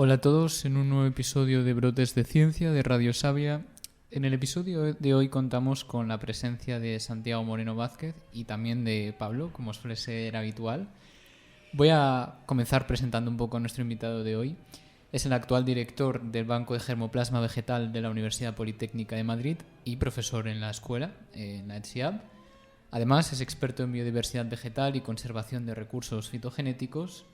Hola a todos en un nuevo episodio de Brotes de Ciencia de Radio Sabia. En el episodio de hoy contamos con la presencia de Santiago Moreno Vázquez y también de Pablo, como suele ser habitual. Voy a comenzar presentando un poco a nuestro invitado de hoy. Es el actual director del Banco de Germoplasma Vegetal de la Universidad Politécnica de Madrid y profesor en la escuela, en la ETSIAB. Además, es experto en biodiversidad vegetal y conservación de recursos fitogenéticos.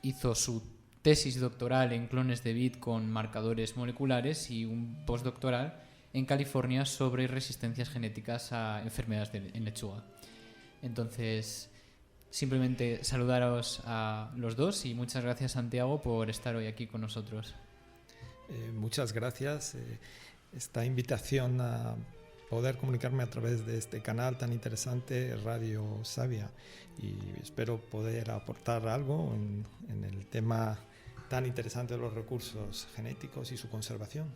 Hizo su tesis doctoral en clones de vid con marcadores moleculares y un postdoctoral en California sobre resistencias genéticas a enfermedades en lechuga. Entonces, simplemente saludaros a los dos y muchas gracias, Santiago, por estar hoy aquí con nosotros. Muchas gracias. Esta invitación a poder comunicarme a través de este canal tan interesante, Radio Sabia, y espero poder aportar algo en el tema tan interesante de los recursos genéticos y su conservación.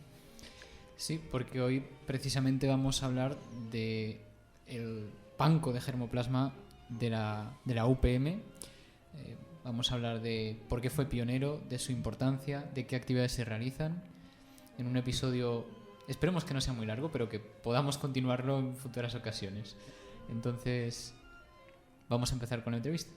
Sí, porque hoy precisamente vamos a hablar del banco de germoplasma de la UPM. Vamos a hablar de por qué fue pionero, de su importancia, de qué actividades se realizan, en un episodio, esperemos que no sea muy largo, pero que podamos continuarlo en futuras ocasiones. Entonces, vamos a empezar con la entrevista.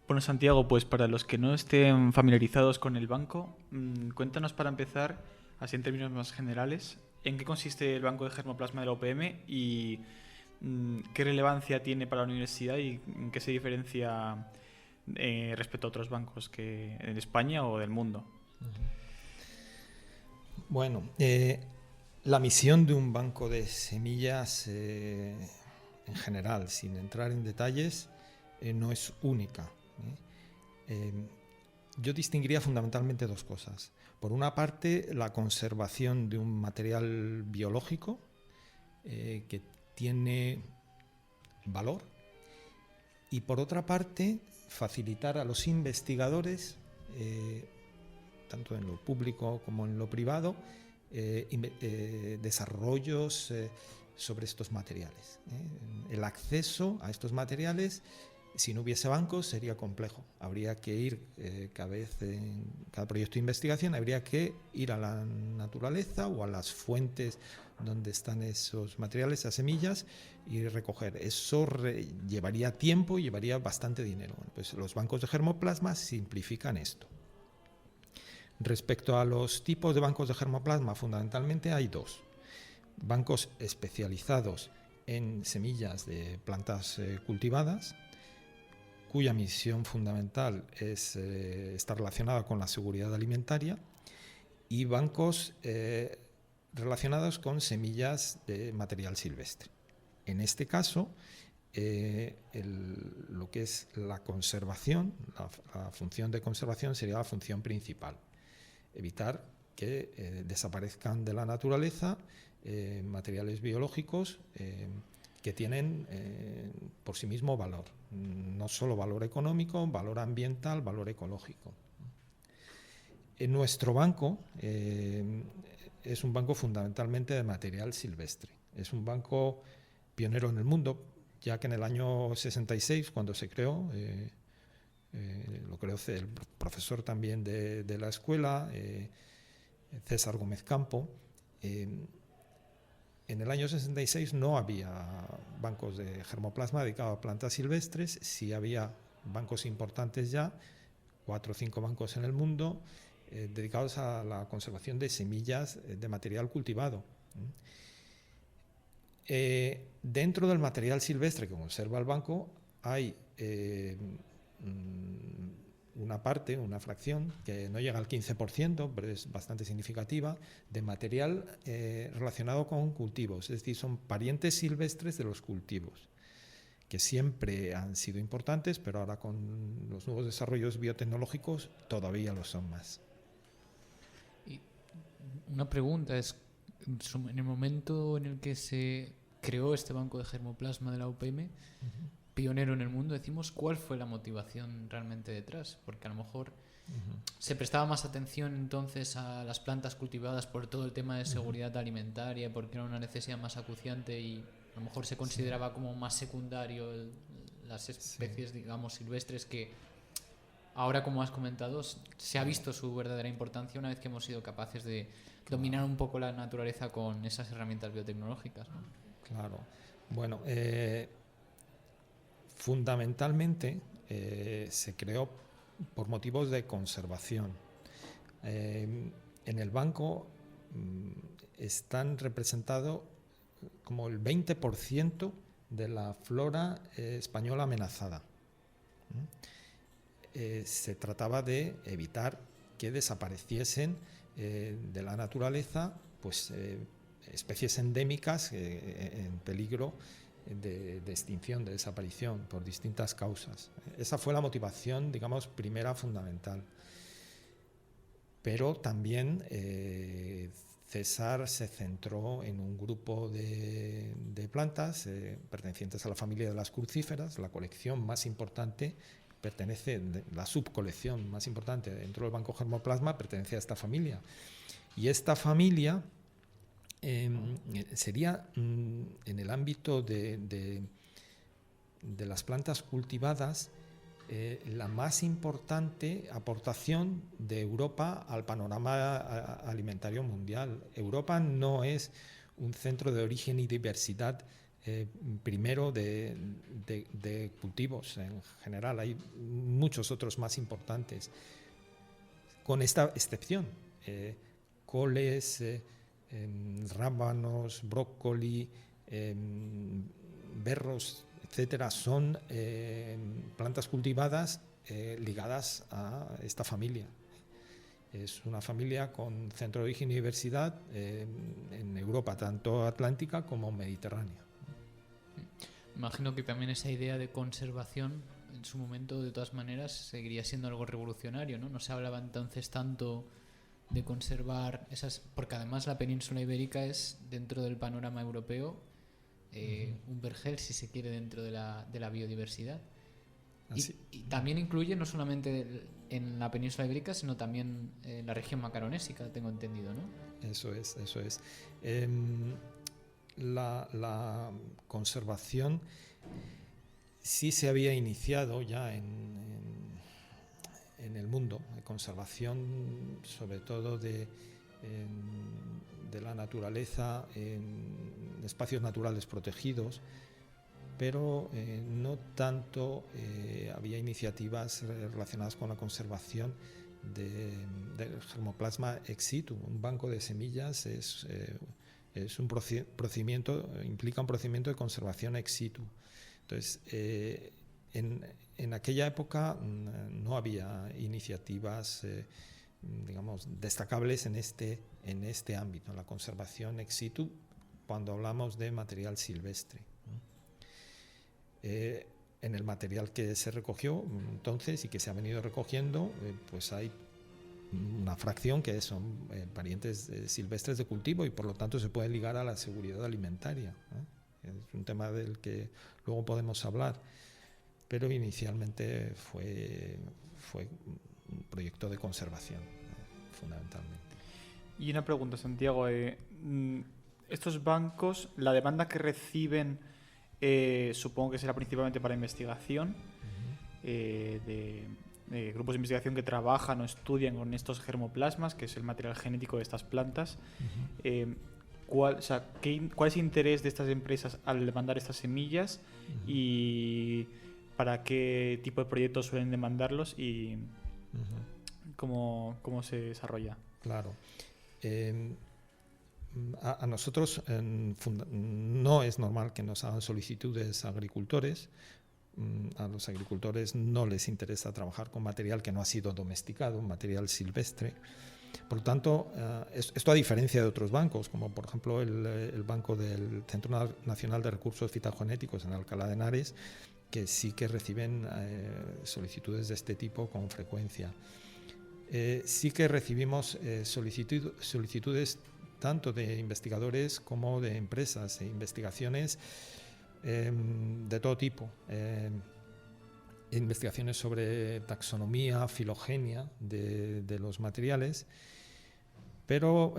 Bueno, Santiago, pues para los que no estén familiarizados con el banco, cuéntanos para empezar, así en términos más generales, en qué consiste el Banco de Germoplasma de la UPM y qué relevancia tiene para la universidad y en qué se diferencia respecto a otros bancos que en España o del mundo. Bueno, la misión de un banco de semillas en general, sin entrar en detalles, no es única. Yo distinguiría fundamentalmente dos cosas. Por una parte, la conservación de un material biológico que tiene valor, y por otra parte, facilitar a los investigadores, tanto en lo público como en lo privado, desarrollos sobre estos materiales. El acceso a estos materiales, si no hubiese bancos, sería complejo. Habría que ir cada vez en cada proyecto de investigación, habría que ir a la naturaleza o a las fuentes donde están esos materiales, esas semillas, y recoger. Eso llevaría tiempo y llevaría bastante dinero. Pues los bancos de germoplasma simplifican esto. Respecto a los tipos de bancos de germoplasma, fundamentalmente hay dos. Bancos especializados en semillas de plantas cultivadas, cuya misión fundamental está relacionada con la seguridad alimentaria, y bancos relacionados con semillas de material silvestre. En este caso, lo que es la conservación, la función de conservación sería la función principal. Evitar que desaparezcan de la naturaleza materiales biológicos que tienen por sí mismo valor, no solo valor económico, valor ambiental, valor ecológico. En nuestro banco es un banco fundamentalmente de material silvestre. Es un banco pionero en el mundo, ya que en el año 66, cuando se creó, lo creó el profesor también de la escuela, César Gómez Campo. En el año 66 no había bancos de germoplasma dedicados a plantas silvestres, sí había bancos importantes ya, 4 o 5 bancos en el mundo, dedicados a la conservación de semillas de material cultivado. Dentro del material silvestre que conserva el banco hay una fracción que no llega al 15%, pero es bastante significativa, de material relacionado con cultivos, es decir, son parientes silvestres de los cultivos, que siempre han sido importantes, pero ahora con los nuevos desarrollos biotecnológicos todavía lo son más. Y una pregunta es, en el momento en el que se creó este banco de germoplasma de la UPM, pionero en el mundo, decimos, ¿cuál fue la motivación realmente detrás? Porque a lo mejor se prestaba más atención entonces a las plantas cultivadas por todo el tema de seguridad alimentaria, porque era una necesidad más acuciante y a lo mejor se consideraba como más secundario las especies, digamos, silvestres, que ahora, como has comentado, se ha visto su verdadera importancia una vez que hemos sido capaces de dominar un poco la naturaleza con esas herramientas biotecnológicas, ¿no? Claro. Bueno, fundamentalmente se creó por motivos de conservación. En el banco están representados como el 20% de la flora española amenazada. Se trataba de evitar que desapareciesen de la naturaleza pues, especies endémicas en peligro de extinción, de desaparición, por distintas causas. Esa fue la motivación, digamos, primera fundamental. Pero también César se centró en un grupo de plantas pertenecientes a la familia de las crucíferas. La colección más importante la subcolección más importante dentro del Banco Germoplasma pertenece a esta familia. Y esta familia sería en el ámbito de las plantas cultivadas la más importante aportación de Europa al panorama alimentario mundial. Europa no es un centro de origen y diversidad primero de cultivos en general. Hay muchos otros más importantes, con esta excepción. Coles, rábanos, brócoli, berros, etcétera, son plantas cultivadas ligadas a esta familia. Es una familia con centro de origen y diversidad en Europa, tanto atlántica como mediterránea. Imagino que también esa idea de conservación en su momento, de todas maneras, seguiría siendo algo revolucionario, ¿no? No se hablaba entonces tanto de conservar esas, porque además la península ibérica es, dentro del panorama europeo, un vergel, si se quiere, dentro de la biodiversidad. Y también incluye no solamente en la península ibérica, sino también en la región macaronésica, tengo entendido, ¿no? Eso es. La conservación sí se había iniciado ya en el mundo, de conservación sobre todo de la naturaleza en espacios naturales protegidos, pero no tanto había iniciativas relacionadas con la conservación del germoplasma ex situ. Un banco de semillas es un procedimiento, implica un procedimiento de conservación ex situ. Entonces, en aquella época no había iniciativas, digamos, destacables en este ámbito, la conservación ex situ, cuando hablamos de material silvestre. En el material que se recogió entonces y que se ha venido recogiendo, pues hay una fracción que son parientes silvestres de cultivo y por lo tanto se puede ligar a la seguridad alimentaria. Es un tema del que luego podemos hablar, pero inicialmente fue un proyecto de conservación, fundamentalmente. Y una pregunta, Santiago. Estos bancos, la demanda que reciben, supongo que será principalmente para investigación, de grupos de investigación que trabajan o estudian con estos germoplasmas, que es el material genético de estas plantas. ¿Cuál es el interés de estas empresas al demandar estas semillas y para qué tipo de proyectos suelen demandarlos y cómo se desarrolla? Claro. A nosotros no es normal que nos hagan solicitudes agricultores. A los agricultores no les interesa trabajar con material que no ha sido domesticado, material silvestre. Por lo tanto, esto a diferencia de otros bancos, como por ejemplo el banco del Centro Nacional de Recursos Fitogenéticos en Alcalá de Henares, que sí que reciben solicitudes de este tipo con frecuencia. Sí que recibimos solicitudes tanto de investigadores como de empresas e investigaciones de todo tipo. Investigaciones sobre taxonomía, filogenia de los materiales, pero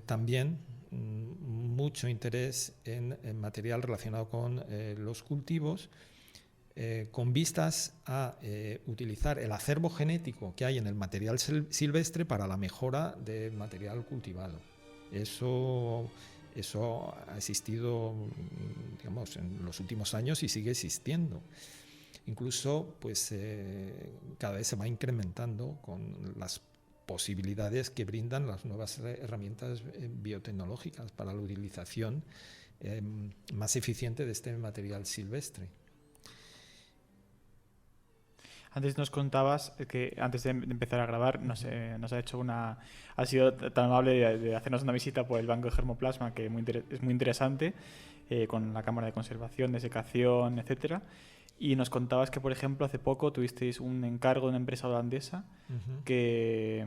también mucho interés en material relacionado con los cultivos, con vistas a utilizar el acervo genético que hay en el material silvestre para la mejora del material cultivado. Eso ha existido, digamos, en los últimos años y sigue existiendo. Incluso, pues, cada vez se va incrementando con las posibilidades que brindan las nuevas herramientas biotecnológicas para la utilización más eficiente de este material silvestre. Antes nos contabas que antes de empezar a grabar ha sido tan amable de hacernos una visita por el banco de germoplasma, que es muy interesante, con la cámara de conservación, de secación, etcétera. Y nos contabas que, por ejemplo, hace poco tuvisteis un encargo de una empresa holandesa que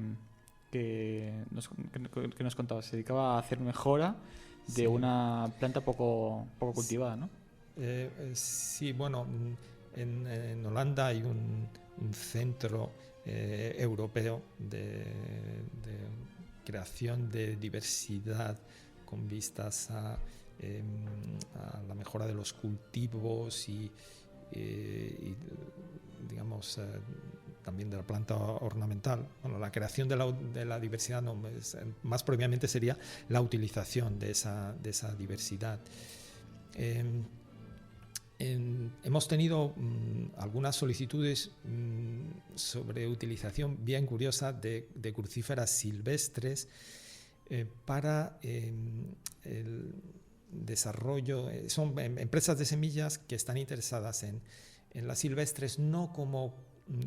nos contabas, se dedicaba a hacer mejora de una planta poco cultivada, ¿no? Sí, bueno, en Holanda hay un centro europeo de creación de diversidad con vistas a la mejora de los cultivos y digamos, también de la planta ornamental. Bueno, la creación de la diversidad, más propiamente sería la utilización de esa diversidad. Hemos tenido algunas solicitudes sobre utilización bien curiosa de crucíferas silvestres para el desarrollo. Son empresas de semillas que están interesadas en las silvestres no como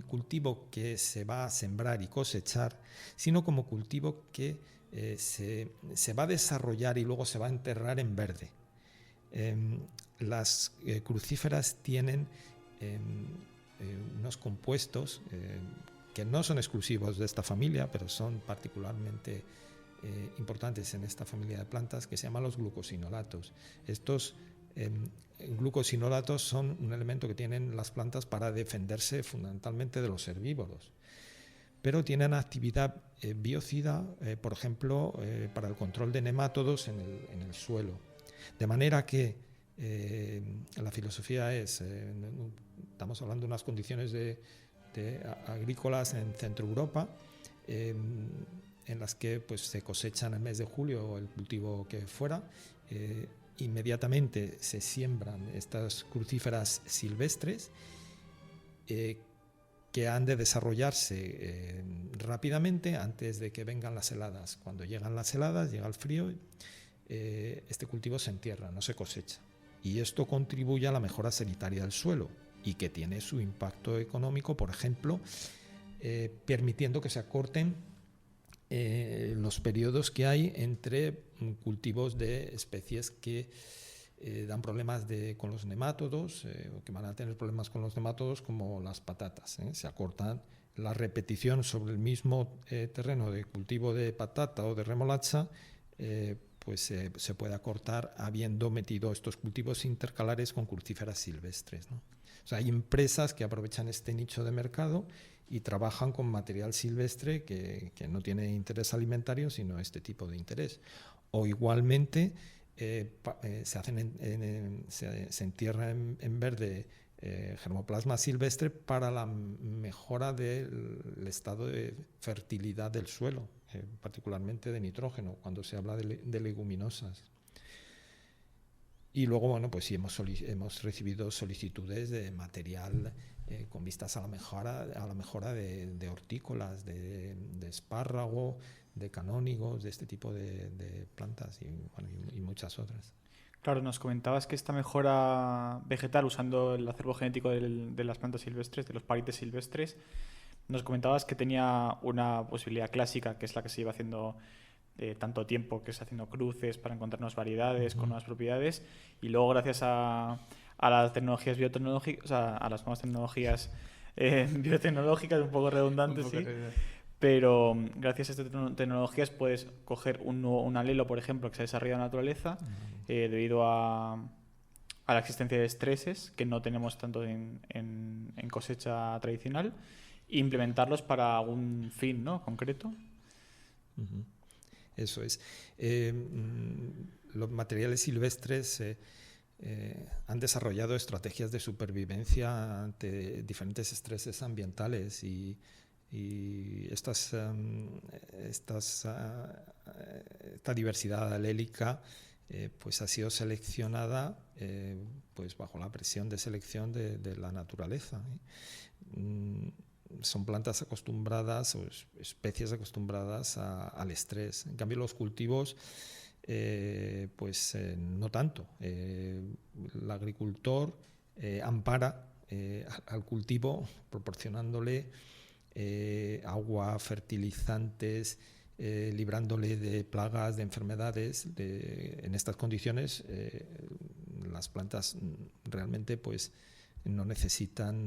cultivo que se va a sembrar y cosechar, sino como cultivo que se va a desarrollar y luego se va a enterrar en verde. Las crucíferas tienen unos compuestos que no son exclusivos de esta familia, pero son particularmente importantes en esta familia de plantas, que se llaman los glucosinolatos. Estos glucosinolatos son un elemento que tienen las plantas para defenderse fundamentalmente de los herbívoros, pero tienen actividad biocida, por ejemplo, para el control de nemátodos en el suelo. De manera que la filosofía es, estamos hablando de unas condiciones agrícolas en Centro Europa, en las que pues, se cosecha en el mes de julio el cultivo que fuera, inmediatamente se siembran estas crucíferas silvestres que han de desarrollarse rápidamente antes de que vengan las heladas. Cuando llegan las heladas, llega el frío, este cultivo se entierra, no se cosecha. Y esto contribuye a la mejora sanitaria del suelo y que tiene su impacto económico, por ejemplo, permitiendo que se acorten los periodos que hay entre cultivos de especies que dan problemas con los nemátodos, o que van a tener problemas con los nemátodos, como las patatas. Se acortan la repetición sobre el mismo terreno de cultivo de patata o de remolacha, pues se puede acortar habiendo metido estos cultivos intercalares con crucíferas silvestres, ¿no? O sea, hay empresas que aprovechan este nicho de mercado y trabajan con material silvestre que no tiene interés alimentario, sino este tipo de interés. O igualmente se entierra en verde germoplasma silvestre para la mejora del estado de fertilidad del suelo, particularmente de nitrógeno, cuando se habla de leguminosas. Y luego, bueno, pues sí, hemos recibido solicitudes de material con vistas a la mejora de hortícolas, de espárrago, de canónigos, de este tipo de plantas y muchas otras. Claro, nos comentabas que esta mejora vegetal usando el acervo genético de las plantas silvestres, de los parites silvestres, nos comentabas que tenía una posibilidad clásica, que es la que se lleva haciendo tanto tiempo, que es haciendo cruces para encontrar nuevas variedades con nuevas propiedades, y luego gracias a las tecnologías biotecnológicas, o sea, a las nuevas tecnologías biotecnológicas, un poco redundantes, sí, pero gracias a estas tecnologías puedes coger un alelo, por ejemplo, que se ha desarrollado en la naturaleza debido a a la existencia de estreses que no tenemos tanto en cosecha tradicional e implementarlos para algún fin, ¿no?, concreto. Uh-huh. Eso es. Los materiales silvestres han desarrollado estrategias de supervivencia ante diferentes estreses ambientales y esta diversidad alélica pues ha sido seleccionada pues bajo la presión de selección de la naturaleza. Son plantas acostumbradas o especies acostumbradas al estrés. En cambio, los cultivos no tanto. El agricultor ampara al cultivo proporcionándole agua, fertilizantes, librándole de plagas, de enfermedades. En estas condiciones las plantas realmente pues no necesitan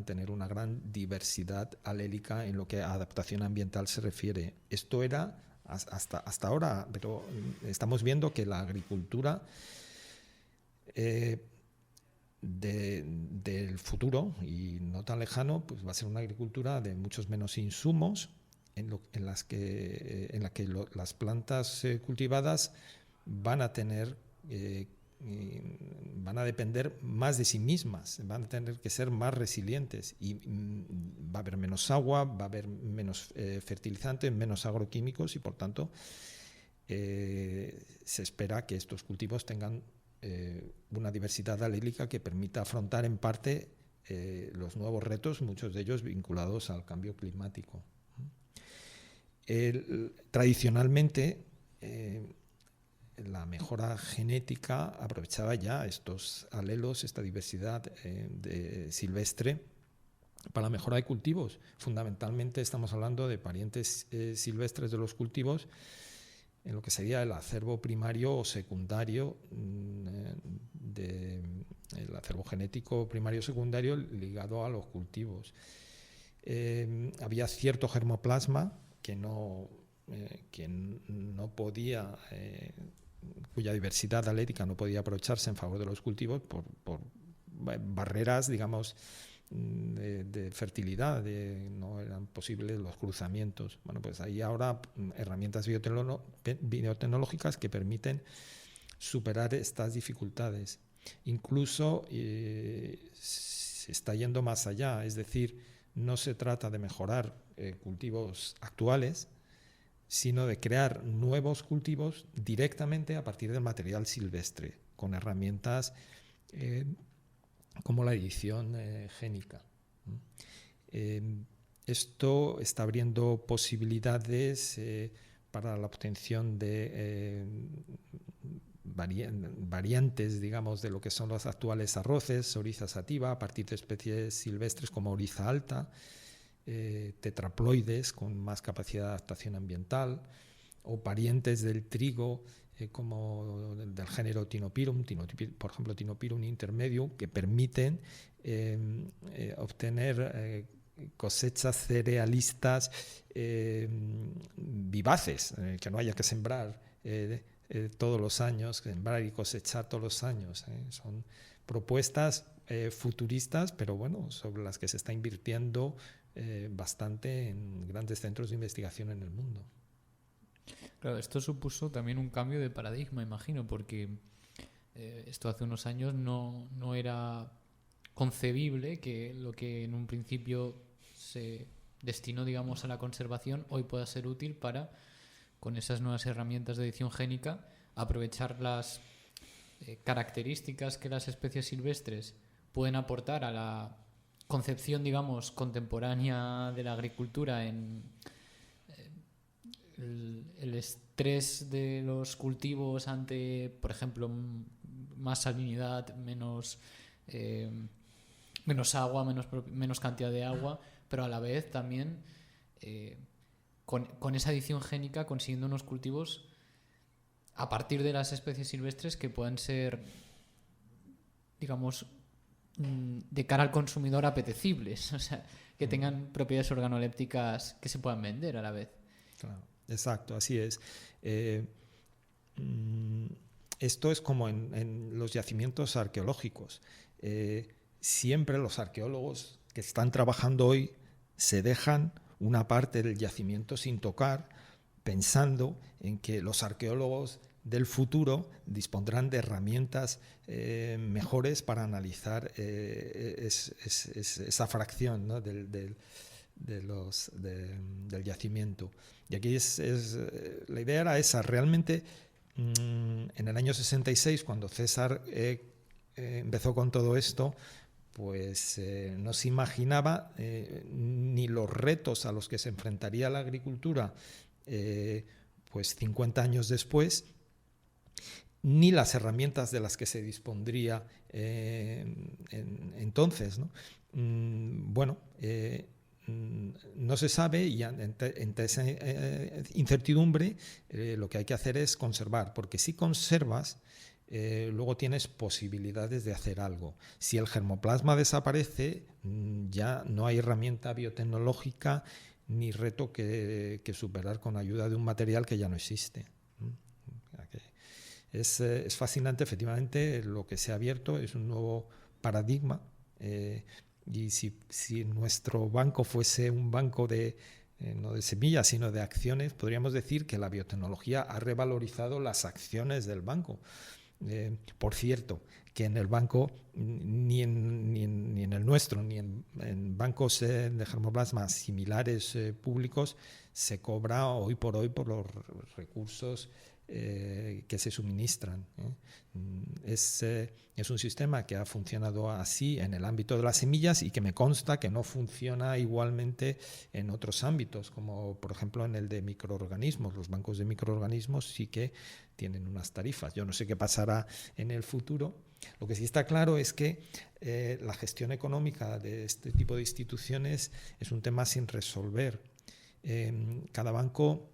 tener una gran diversidad alélica en lo que a adaptación ambiental se refiere. Esto era hasta ahora, pero estamos viendo que la agricultura del futuro, y no tan lejano, pues va a ser una agricultura de muchos menos insumos, en la que las plantas cultivadas van a depender más de sí mismas, van a tener que ser más resilientes y va a haber menos agua, va a haber menos fertilizantes, menos agroquímicos y por tanto se espera que estos cultivos tengan una diversidad alélica que permita afrontar en parte los nuevos retos, muchos de ellos vinculados al cambio climático. Tradicionalmente la mejora genética aprovechaba ya estos alelos, esta diversidad silvestre para la mejora de cultivos. Fundamentalmente estamos hablando de parientes silvestres de los cultivos en lo que sería el acervo primario o secundario, el acervo genético primario o secundario ligado a los cultivos. Había cierto germoplasma que no podía, cuya diversidad alélica no podía aprovecharse en favor de los cultivos por barreras, digamos, de fertilidad, no eran posibles los cruzamientos. Bueno, pues hay ahora herramientas biotecnológicas que permiten superar estas dificultades. Incluso se está yendo más allá, es decir, no se trata de mejorar cultivos actuales, sino de crear nuevos cultivos directamente a partir del material silvestre, con herramientas como la edición génica. Esto está abriendo posibilidades para la obtención de variantes, digamos, de lo que son los actuales arroces, Oryza sativa, a partir de especies silvestres como Oryza alta, tetraploides con más capacidad de adaptación ambiental, o parientes del trigo como del género Tinopirum, por ejemplo Tinopirum intermedio, que permiten obtener cosechas cerealistas vivaces, que no haya que sembrar todos los años, sembrar y cosechar todos los años. Son propuestas futuristas, pero bueno, sobre las que se está invirtiendo bastante en grandes centros de investigación en el mundo. Claro, esto supuso también un cambio de paradigma, imagino, porque esto hace unos años no era concebible que lo que en un principio se destinó, digamos, a la conservación, hoy pueda ser útil para, con esas nuevas herramientas de edición génica, aprovechar las características que las especies silvestres pueden aportar a la concepción, digamos, contemporánea de la agricultura en el estrés de los cultivos ante, por ejemplo, más salinidad, menos agua, menos cantidad de agua, pero a la vez también con esa edición génica consiguiendo unos cultivos a partir de las especies silvestres que puedan ser, digamos, de cara al consumidor apetecibles, o sea, que tengan propiedades organolépticas que se puedan vender a la vez. Claro. Exacto, así es. esto es como en los yacimientos arqueológicos. Siempre los arqueólogos que están trabajando hoy se dejan una parte del yacimiento sin tocar, pensando en que los arqueólogos del futuro dispondrán de herramientas mejores para analizar esa fracción, ¿no? del yacimiento. Y aquí la idea era esa. Realmente, en el año 66, cuando César empezó con todo esto, pues no se imaginaba ni los retos a los que se enfrentaría la agricultura pues 50 años después, ni las herramientas de las que se dispondría entonces, ¿no? No se sabe, y ante esa incertidumbre lo que hay que hacer es conservar, porque si conservas, luego tienes posibilidades de hacer algo. Si el germoplasma desaparece, ya no hay herramienta biotecnológica ni reto que superar con ayuda de un material que ya no existe. Es fascinante, efectivamente, lo que se ha abierto es un nuevo paradigma. Y si nuestro banco fuese un banco no de semillas, sino de acciones, podríamos decir que la biotecnología ha revalorizado las acciones del banco. Por cierto, que en el banco, ni en el nuestro, ni en bancos de germoplasma similares públicos, se cobra hoy por hoy por los recursos que se suministran. Es un sistema que ha funcionado así en el ámbito de las semillas y que me consta que no funciona igualmente en otros ámbitos, como por ejemplo en el de microorganismos. Los bancos de microorganismos sí que tienen unas tarifas. Yo no sé qué pasará en el futuro. Lo que sí está claro es que la gestión económica de este tipo de instituciones es un tema sin resolver. Cada banco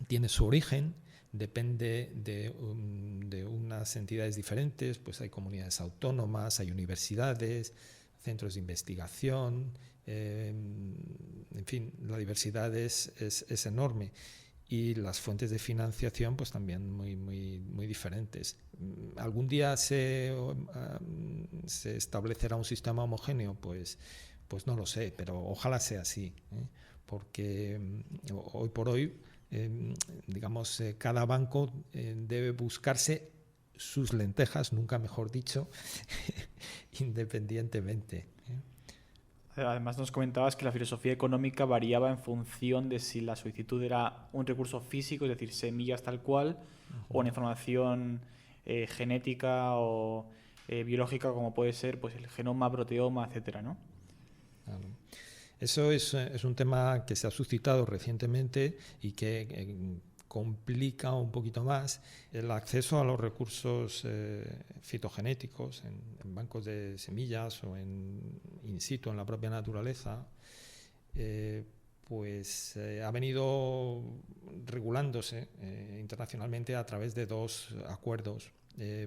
tiene su origen, depende de unas entidades diferentes, pues hay comunidades autónomas, hay universidades, centros de investigación, en fin, la diversidad es enorme. Y las fuentes de financiación pues también muy diferentes. ¿Algún día se establecerá un sistema homogéneo? Pues no lo sé, pero ojalá sea así, porque hoy por hoy, digamos, cada banco debe buscarse sus lentejas, nunca mejor dicho, independientemente. Además nos comentabas que la filosofía económica variaba en función de si la solicitud era un recurso físico, es decir, semillas tal cual, o una información genética o biológica, como puede ser pues el genoma, proteoma, etcétera, ¿no? Claro. Eso es un tema que se ha suscitado recientemente y que complica un poquito más el acceso a los recursos fitogenéticos en bancos de semillas o in situ en la propia naturaleza. Ha venido regulándose internacionalmente a través de dos acuerdos.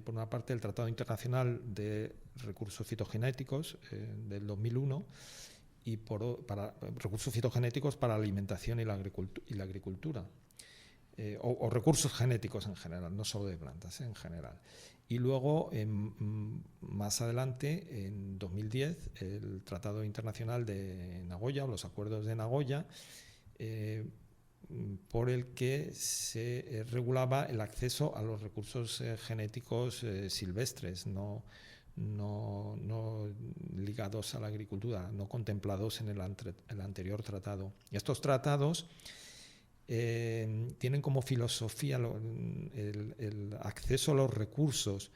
Por una parte, el Tratado Internacional de Recursos Fitogenéticos del 2001 y para recursos fitogenéticos para la alimentación y la agricultura. O recursos genéticos en general, no solo de plantas, en general. Y luego, más adelante, en 2010, el Tratado Internacional de Nagoya, o los Acuerdos de Nagoya, por el que se regulaba el acceso a los recursos genéticos silvestres, no ligados a la agricultura, no contemplados en el anterior tratado. Y estos tratados tienen como filosofía el acceso a los recursos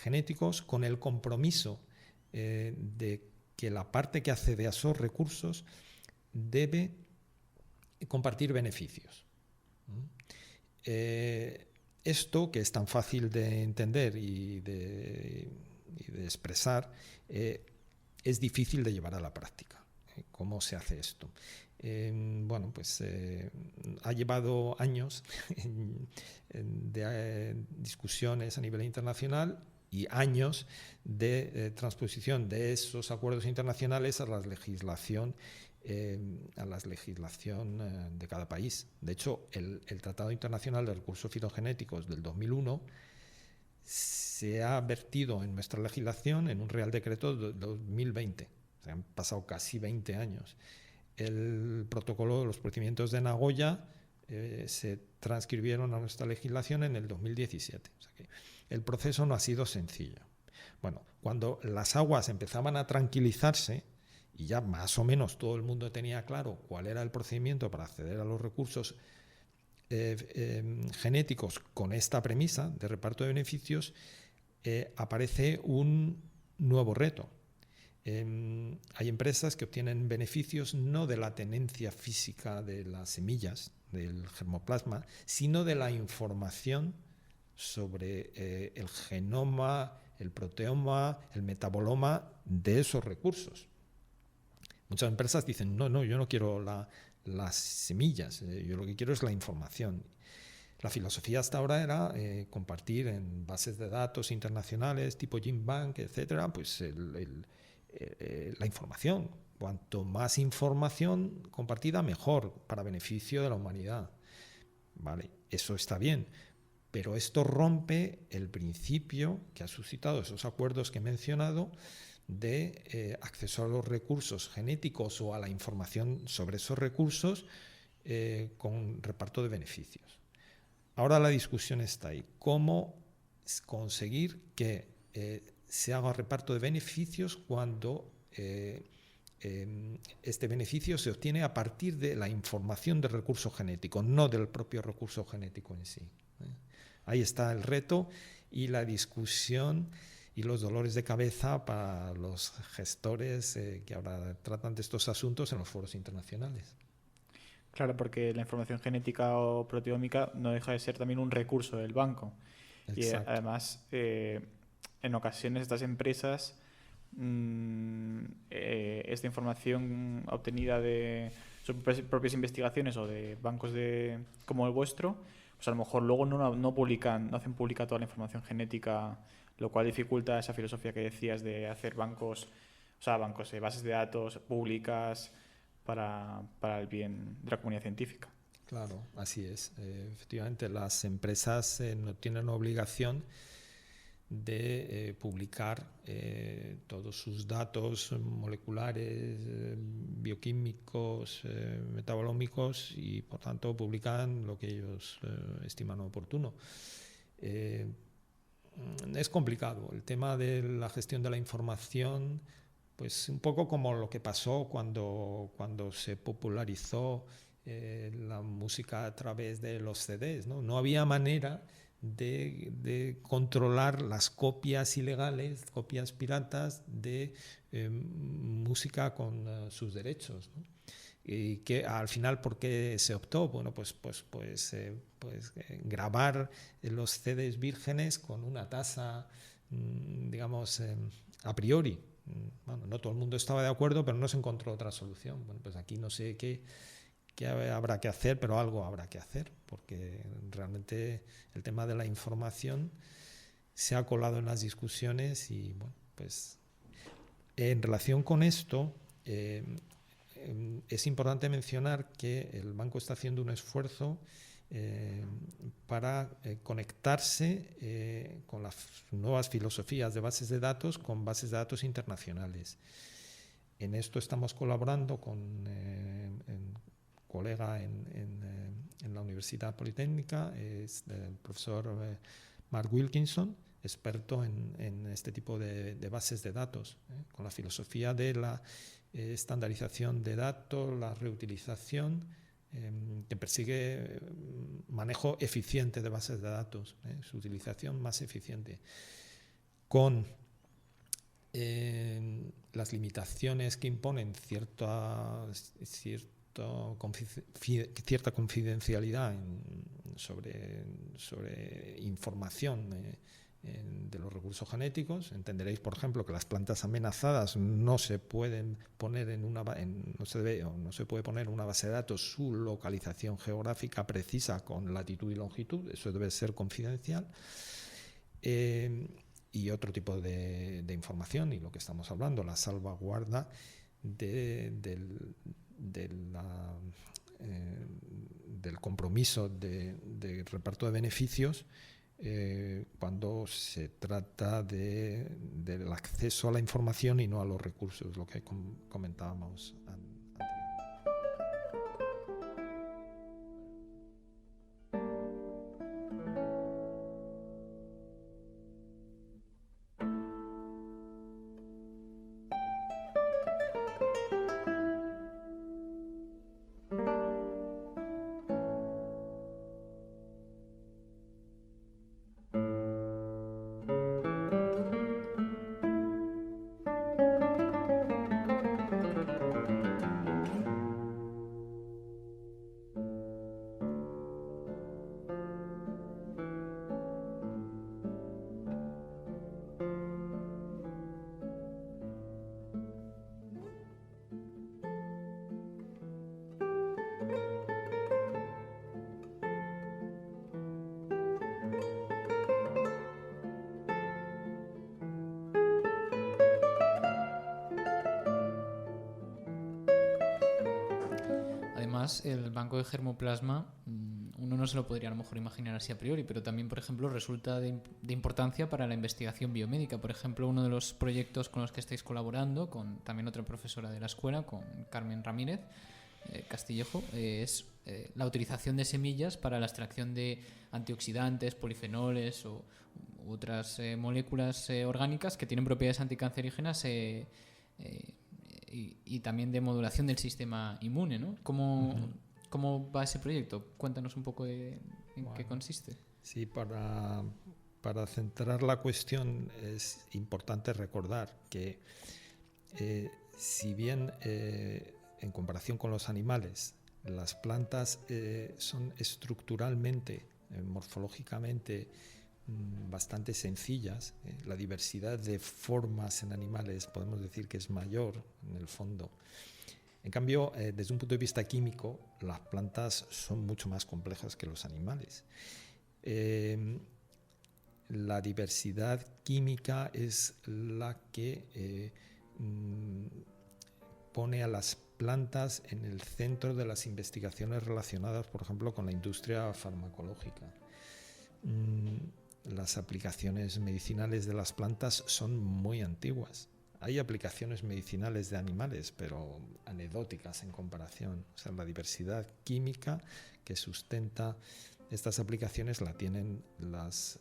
genéticos con el compromiso de que la parte que accede a esos recursos debe compartir beneficios. Esto, que es tan fácil de entender y de expresar, es difícil de llevar a la práctica. ¿Cómo se hace esto? Ha llevado años de discusiones a nivel internacional y años de transposición de esos acuerdos internacionales a la legislación de cada país. De hecho, el Tratado Internacional de Recursos Fitogenéticos del 2001 se ha vertido en nuestra legislación en un Real Decreto de 2020. O sea, han pasado casi 20 años. El protocolo de los procedimientos de Nagoya se transcribieron a nuestra legislación en el 2017. O sea que el proceso no ha sido sencillo. Bueno, cuando las aguas empezaban a tranquilizarse y ya más o menos todo el mundo tenía claro cuál era el procedimiento para acceder a los recursos genéticos con esta premisa de reparto de beneficios, aparece un nuevo reto. Hay empresas que obtienen beneficios no de la tenencia física de las semillas, del germoplasma, sino de la información sobre el genoma, el proteoma, el metaboloma de esos recursos. Muchas empresas dicen, no, yo no quiero las semillas, yo lo que quiero es la información. La filosofía hasta ahora era compartir en bases de datos internacionales tipo GenBank, etcétera, pues la información. Cuanto más información compartida, mejor, para beneficio de la humanidad. Vale, eso está bien, pero esto rompe el principio que ha suscitado esos acuerdos que he mencionado de acceso a los recursos genéticos o a la información sobre esos recursos con reparto de beneficios. Ahora la discusión está ahí. ¿Cómo conseguir que se haga reparto de beneficios cuando este beneficio se obtiene a partir de la información del recurso genético, no del propio recurso genético en sí? Ahí está el reto y la discusión y los dolores de cabeza para los gestores que ahora tratan de estos asuntos en los foros internacionales. Claro, porque la información genética o proteómica no deja de ser también un recurso del banco. Exacto. Y además, en ocasiones estas empresas, esta información obtenida de sus propias investigaciones o de bancos como el vuestro, pues a lo mejor luego no publican, no hacen pública toda la información genética, lo cual dificulta esa filosofía que decías de hacer bancos, bases de datos públicas para el bien de la comunidad científica. Claro, así es. Efectivamente, las empresas no tienen obligación de publicar todos sus datos moleculares, bioquímicos, metabolómicos, y por tanto publican lo que ellos estiman oportuno. Es complicado el tema de la gestión de la información, pues un poco como lo que pasó cuando se popularizó la música a través de los CDs, ¿no? No había manera de controlar las copias ilegales, copias piratas de música con sus derechos, ¿no? Y que al final, ¿por qué se optó? Bueno, pues grabar los CDs vírgenes con una tasa, digamos, a priori. Bueno, no todo el mundo estaba de acuerdo, pero no se encontró otra solución. Bueno, pues aquí no sé qué habrá que hacer, pero algo habrá que hacer, porque realmente el tema de la información se ha colado en las discusiones y, bueno, pues en relación con esto es importante mencionar que el banco está haciendo un esfuerzo para conectarse con las nuevas filosofías de bases de datos con bases de datos internacionales. En esto estamos colaborando con un colega en la Universidad Politécnica, es el profesor Mark Wilkinson, experto en este tipo de bases de datos, con la filosofía de la estandarización de datos, la reutilización, que persigue manejo eficiente de bases de datos, su utilización más eficiente, con las limitaciones que imponen cierta confidencialidad sobre información de los recursos genéticos. Entenderéis, por ejemplo, que las plantas amenazadas no se pueden poner no se puede poner en una base de datos su localización geográfica precisa con latitud y longitud. Eso debe ser confidencial. Y otro tipo de información, y lo que estamos hablando, la salvaguarda del compromiso de reparto de beneficios cuando se trata del acceso a la información y no a los recursos, lo que comentábamos antes. Además, el banco de germoplasma, uno no se lo podría a lo mejor imaginar así a priori, pero también, por ejemplo, resulta de importancia para la investigación biomédica. Por ejemplo, uno de los proyectos con los que estáis colaborando, con también otra profesora de la escuela, con Carmen Ramírez Castillejo, es la utilización de semillas para la extracción de antioxidantes, polifenoles u otras moléculas orgánicas que tienen propiedades anticancerígenas y también de modulación del sistema inmune, ¿no? ¿Cómo va ese proyecto? Cuéntanos un poco en qué consiste. Sí, para centrar la cuestión es importante recordar que si bien en comparación con los animales las plantas son estructuralmente, morfológicamente bastante sencillas, la diversidad de formas en animales podemos decir que es mayor en el fondo. En cambio, desde un punto de vista químico, las plantas son mucho más complejas que los animales. La diversidad química es la que pone a las plantas en el centro de las investigaciones relacionadas, por ejemplo, con la industria farmacológica. Las aplicaciones medicinales de las plantas son muy antiguas. Hay aplicaciones medicinales de animales, pero anecdóticas en comparación. O sea, la diversidad química que sustenta estas aplicaciones la tienen las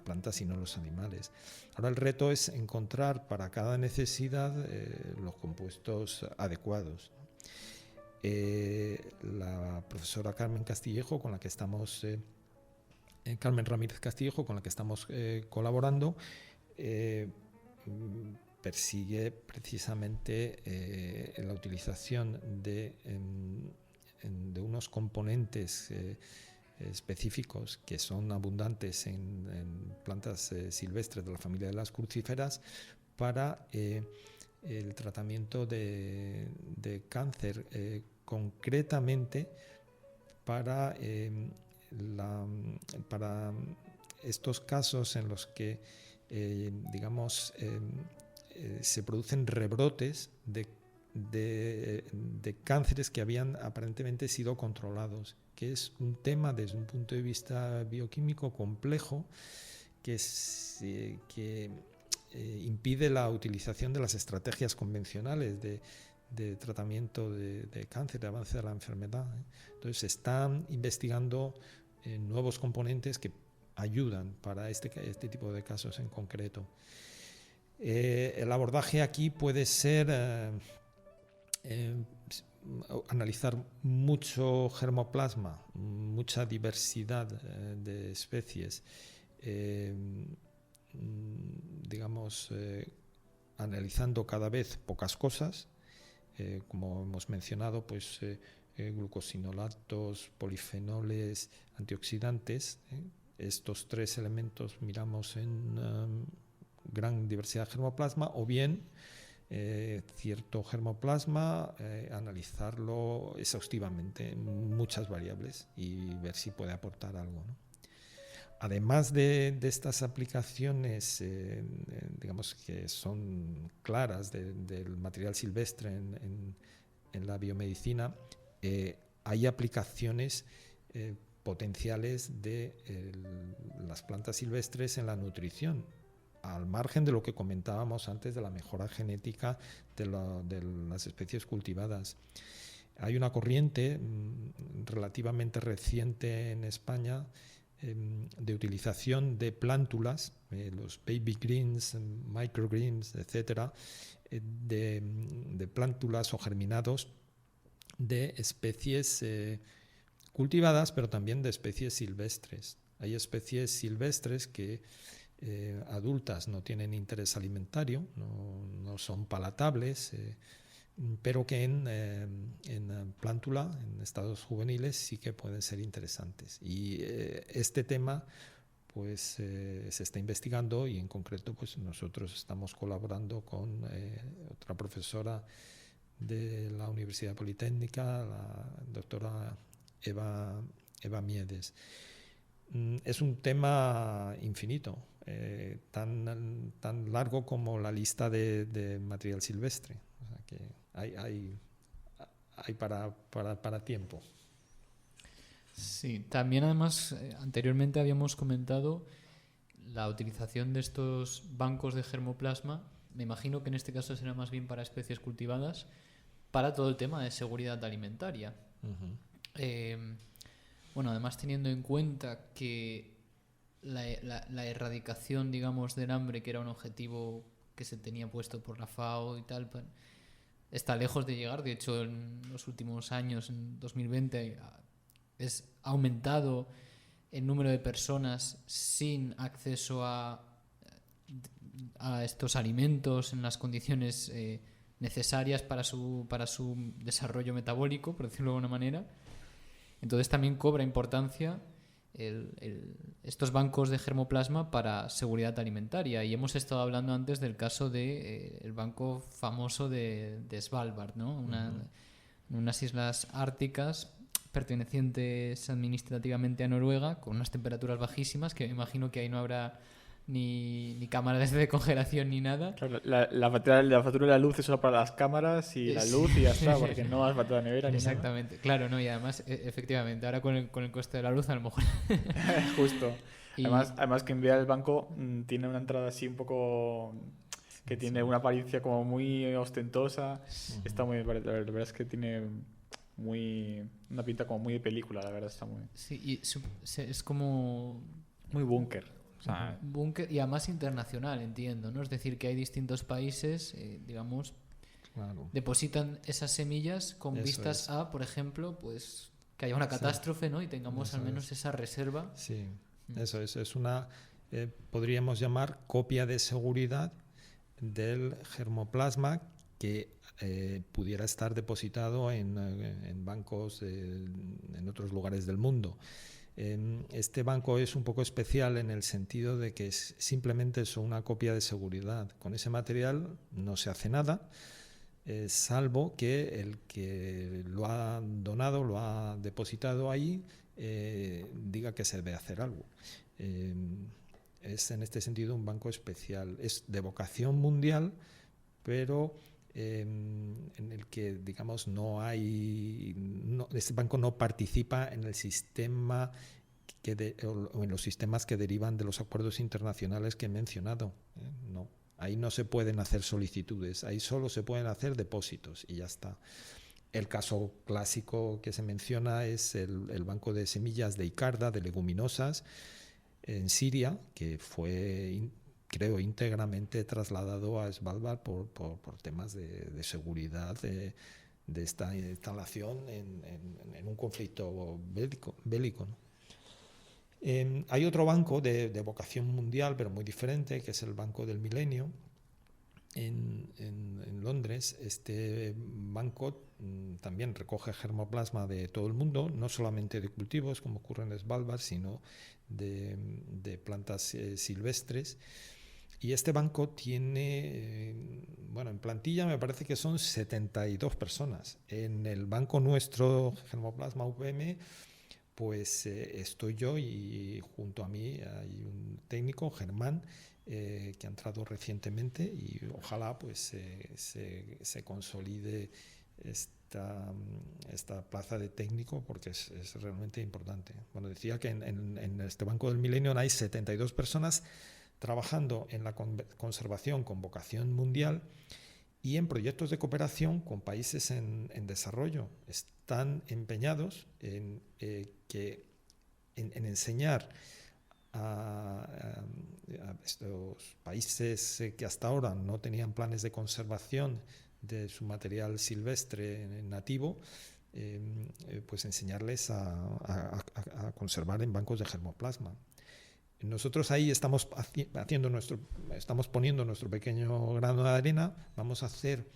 plantas y no los animales. Ahora el reto es encontrar para cada necesidad los compuestos adecuados. La profesora Carmen Castillejo, con la que estamos... Carmen Ramírez Castillejo, con la que estamos colaborando, persigue precisamente la utilización de unos componentes específicos que son abundantes en plantas silvestres de la familia de las crucíferas para el tratamiento de cáncer, concretamente para estos casos en los que se producen rebrotes de cánceres que habían aparentemente sido controlados, que es un tema desde un punto de vista bioquímico complejo que impide la utilización de las estrategias convencionales de tratamiento de cáncer, de avance de la enfermedad. Entonces se están investigando nuevos componentes que ayudan para este tipo de casos en concreto. El abordaje aquí puede ser analizar mucho germoplasma, mucha diversidad de especies, analizando cada vez pocas cosas, como hemos mencionado, pues glucosinolatos, polifenoles, antioxidantes. Estos tres elementos miramos en gran diversidad de germoplasma, o bien cierto germoplasma, analizarlo exhaustivamente, muchas variables, y ver si puede aportar algo, ¿no? Además de estas aplicaciones, digamos que son claras del material silvestre en la biomedicina, hay aplicaciones potenciales de las plantas silvestres en la nutrición, al margen de lo que comentábamos antes de la mejora genética de las especies cultivadas. Hay una corriente relativamente reciente en España de utilización de plántulas, los baby greens, microgreens, etcétera, de plántulas o germinados de especies cultivadas, pero también de especies silvestres. Hay especies silvestres que adultas no tienen interés alimentario, no son palatables, pero que en plántula, en estados juveniles, sí que pueden ser interesantes. Y este tema pues se está investigando, y en concreto pues nosotros estamos colaborando con otra profesora de la Universidad Politécnica, la doctora Eva Miedes. Es un tema infinito, tan largo como la lista de material silvestre. O sea que hay para tiempo. Sí, también además anteriormente habíamos comentado la utilización de estos bancos de germoplasma. Me imagino que en este caso será más bien para especies cultivadas, para todo el tema de seguridad alimentaria. Uh-huh. Bueno, además teniendo en cuenta que la erradicación, digamos, del hambre, que era un objetivo que se tenía puesto por la FAO y tal, está lejos de llegar. De hecho, en los últimos años, en 2020, es aumentado el número de personas sin acceso a estos alimentos en las condiciones necesarias para su desarrollo metabólico, por decirlo de alguna manera. Entonces también cobra importancia estos bancos de germoplasma para seguridad alimentaria. Y hemos estado hablando antes del caso del banco famoso de Svalbard, ¿no? Unas islas árticas pertenecientes administrativamente a Noruega, con unas temperaturas bajísimas, que me imagino que ahí no habrá ni cámaras de congelación ni nada. Claro, la factura de la luz es solo para las cámaras y la luz y ya está, porque no hace falta nevera ni nada. Exactamente, claro, ¿no? Y además, efectivamente, ahora con el coste de la luz a lo mejor... Justo. Además que en vía del banco tiene una entrada así un poco... que tiene una apariencia como muy ostentosa. Uh-huh. Está muy... La verdad es que tiene... una pinta como muy de película, la verdad está muy... Sí, y es como... muy búnker. O sea, búnker, y además internacional, entiendo, ¿no? Es decir, que hay distintos países, digamos, claro, depositan esas semillas con vistas a, por ejemplo, pues que haya una catástrofe, ¿no? Y tengamos al menos esa reserva. Sí, eso es una, podríamos llamar copia de seguridad del germoplasma que pudiera estar depositado en bancos en otros lugares del mundo. Este banco es un poco especial en el sentido de que simplemente es una copia de seguridad. Con ese material no se hace nada, salvo que el que lo ha donado, lo ha depositado ahí, diga que se debe hacer algo. Es en este sentido un banco especial. Es de vocación mundial, pero en el que, digamos, este banco no participa en el sistema o en los sistemas que derivan de los acuerdos internacionales que he mencionado. No, ahí no se pueden hacer solicitudes, ahí solo se pueden hacer depósitos y ya está. El caso clásico que se menciona es el banco de semillas de Icarda, de leguminosas, en Siria, que fue, creo, íntegramente trasladado a Svalbard por temas de seguridad de esta instalación en un conflicto bélico, ¿no? Hay otro banco de vocación mundial, pero muy diferente, que es el Banco del Milenio, en Londres. Este banco también recoge germoplasma de todo el mundo, no solamente de cultivos, como ocurre en Svalbard, sino de plantas silvestres. Y este banco tiene, en plantilla me parece que son 72 personas. En el banco nuestro, Germoplasma UPM, pues estoy yo y junto a mí hay un técnico, Germán, que ha entrado recientemente y ojalá pues se consolide esta plaza de técnico porque es realmente importante. Bueno, decía que en este Banco del Milenio hay 72 personas trabajando en la conservación con vocación mundial y en proyectos de cooperación con países en desarrollo. Están empeñados en enseñar a estos países que hasta ahora no tenían planes de conservación de su material silvestre nativo, pues enseñarles a conservar en bancos de germoplasma. Nosotros ahí estamos poniendo nuestro pequeño grano de arena. Vamos a hacer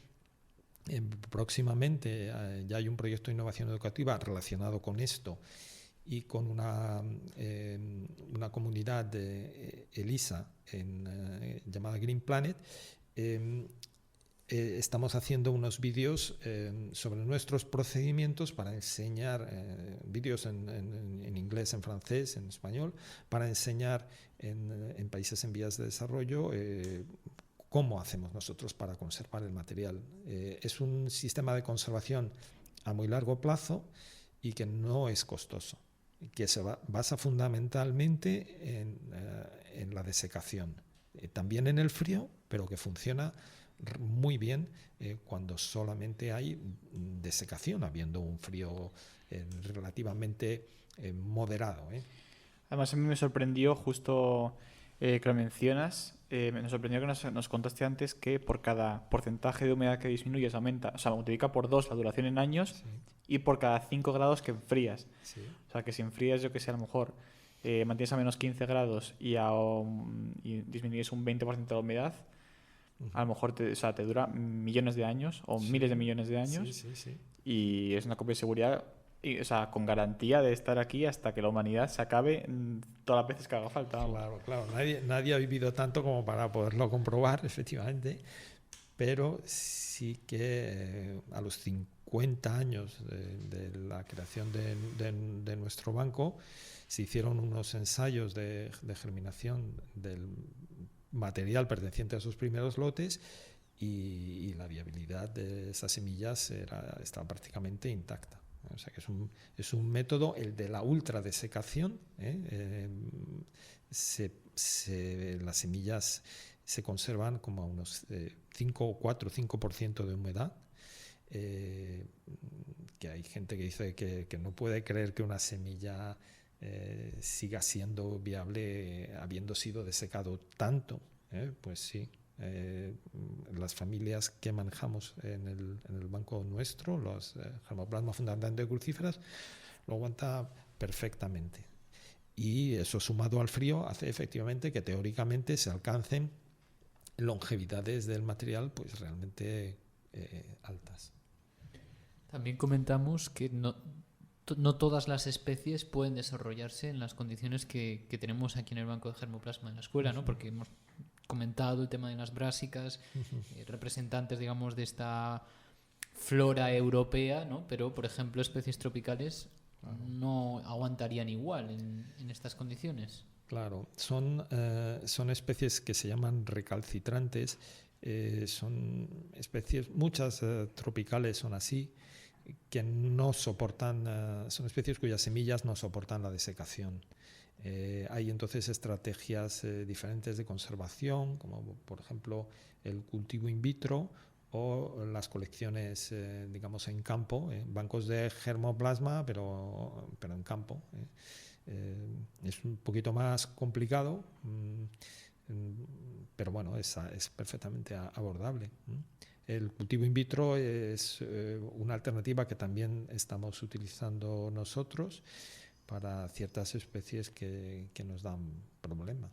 próximamente, ya hay un proyecto de innovación educativa relacionado con esto y con una comunidad de ELISA llamada Green Planet. Estamos haciendo unos vídeos sobre nuestros procedimientos para enseñar, vídeos en inglés, en francés, en español, para enseñar en países en vías de desarrollo cómo hacemos nosotros para conservar el material. Es un sistema de conservación a muy largo plazo y que no es costoso, que se basa fundamentalmente en la desecación, también en el frío, pero que funciona muy bien cuando solamente hay desecación, habiendo un frío relativamente moderado. Además, a mí me sorprendió justo que lo mencionas, me sorprendió que nos contaste antes que por cada porcentaje de humedad que disminuyes aumenta, o sea, multiplica por 2 la duración en años, sí, y por cada 5 grados que enfrías. Sí. O sea, que si enfrías, yo que sé, a lo mejor mantienes a menos 15 grados y disminuyes un 20% de la humedad, a lo mejor te dura millones de años o sí, miles de millones de años. Sí, sí, sí. Y es una copia de seguridad, o sea, con garantía de estar aquí hasta que la humanidad se acabe todas las veces que haga falta. Claro, claro. Nadie ha vivido tanto como para poderlo comprobar, efectivamente. Pero sí que a los 50 años de la creación de nuestro banco se hicieron unos ensayos de germinación del material perteneciente a sus primeros lotes y la viabilidad de esas semillas estaba prácticamente intacta. O sea que es un método, el de la ultradesecación. Las semillas se conservan como a unos 4 o 5% de humedad. Que hay gente que dice que no puede creer que una semilla siga siendo viable habiendo sido desecado tanto. Pues sí. Las familias que manejamos en el banco nuestro, los germoplasma fundamentalmente crucíferas, lo aguanta perfectamente. Y eso sumado al frío hace efectivamente que teóricamente se alcancen longevidades del material pues realmente altas. También comentamos que no todas las especies pueden desarrollarse en las condiciones que tenemos aquí en el banco de germoplasma en la escuela, ¿no? Porque hemos comentado el tema de las brásicas, representantes, digamos, de esta flora europea, ¿no? Pero, por ejemplo, especies tropicales no aguantarían igual en estas condiciones. Claro, son especies que se llaman recalcitrantes, son especies, muchas tropicales son así, que no soportan, son especies cuyas semillas no soportan la desecación. Hay entonces estrategias diferentes de conservación, como por ejemplo el cultivo in vitro o las colecciones, digamos, en campo, bancos de germoplasma, pero en campo. Es un poquito más complicado, pero bueno, es perfectamente abordable. El cultivo in vitro es una alternativa que también estamos utilizando nosotros para ciertas especies que nos dan problemas.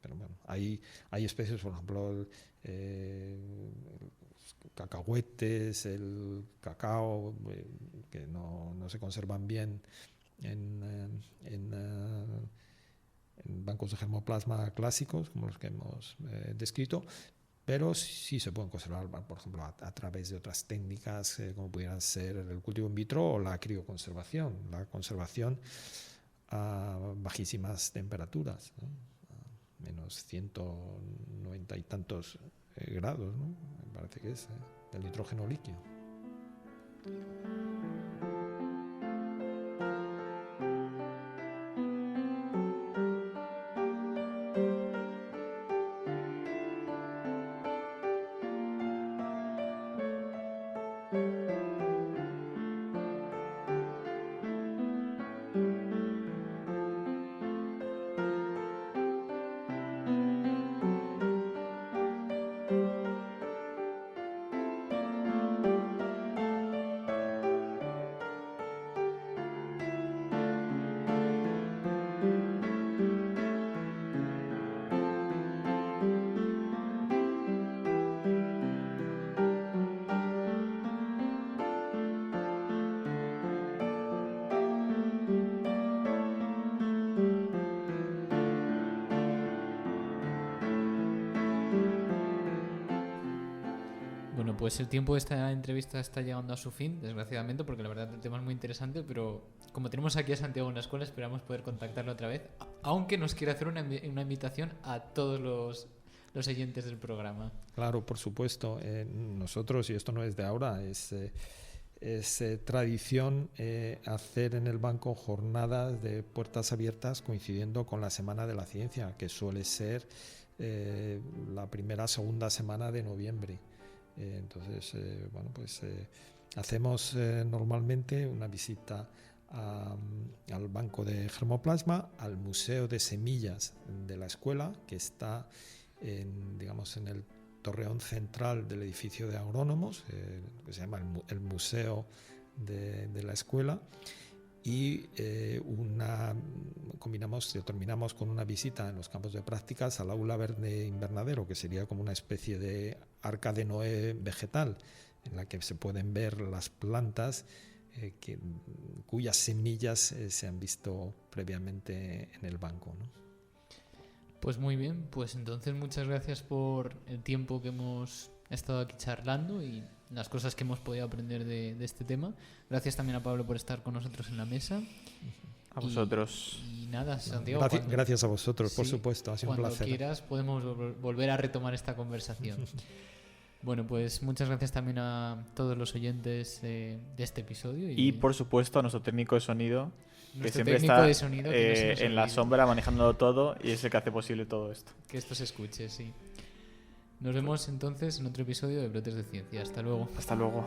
Pero bueno, hay especies, por ejemplo, cacahuetes, el cacao, que no se conservan bien en bancos de germoplasma clásicos, como los que hemos descrito, pero sí se pueden conservar, por ejemplo, a través de otras técnicas como pudieran ser el cultivo in vitro o la crioconservación, la conservación a bajísimas temperaturas, ¿no? A menos 190 y tantos grados, ¿no? Me parece que es el nitrógeno líquido. pues el tiempo de esta entrevista está llegando a su fin, desgraciadamente, porque la verdad el tema es muy interesante, pero como tenemos aquí a Santiago en la escuela, esperamos poder contactarlo otra vez, aunque nos quiera hacer una invitación a todos los oyentes del programa. Claro, por supuesto. Nosotros, y esto no es de ahora, es tradición hacer en el banco jornadas de puertas abiertas coincidiendo con la Semana de la Ciencia, que suele ser la segunda semana de noviembre. Entonces, hacemos normalmente una visita al banco de germoplasma, al museo de semillas de la escuela, que está en el torreón central del edificio de agrónomos, que se llama el museo de la escuela, y terminamos con una visita en los campos de prácticas al aula verde invernadero, que sería como una especie de arca de Noé vegetal, en la que se pueden ver las plantas cuyas semillas se han visto previamente en el banco, ¿no? Pues muy bien, pues entonces muchas gracias por el tiempo que hemos estado aquí charlando y las cosas que hemos podido aprender de este tema. Gracias también a Pablo por estar con nosotros en la mesa. A vosotros. Y nada, Santiago. Gracias a vosotros, por supuesto, ha sido un placer. Cuando quieras podemos volver a retomar esta conversación. Bueno, pues muchas gracias también a todos los oyentes de este episodio. Y por supuesto a nuestro técnico de sonido, que siempre técnico está de sonido, que no se nos en la olvide. sombra manejándolo todo y es el que hace posible todo esto. Que esto se escuche, sí. Nos vemos entonces en otro episodio de Brotes de Ciencia. Hasta luego. Hasta luego.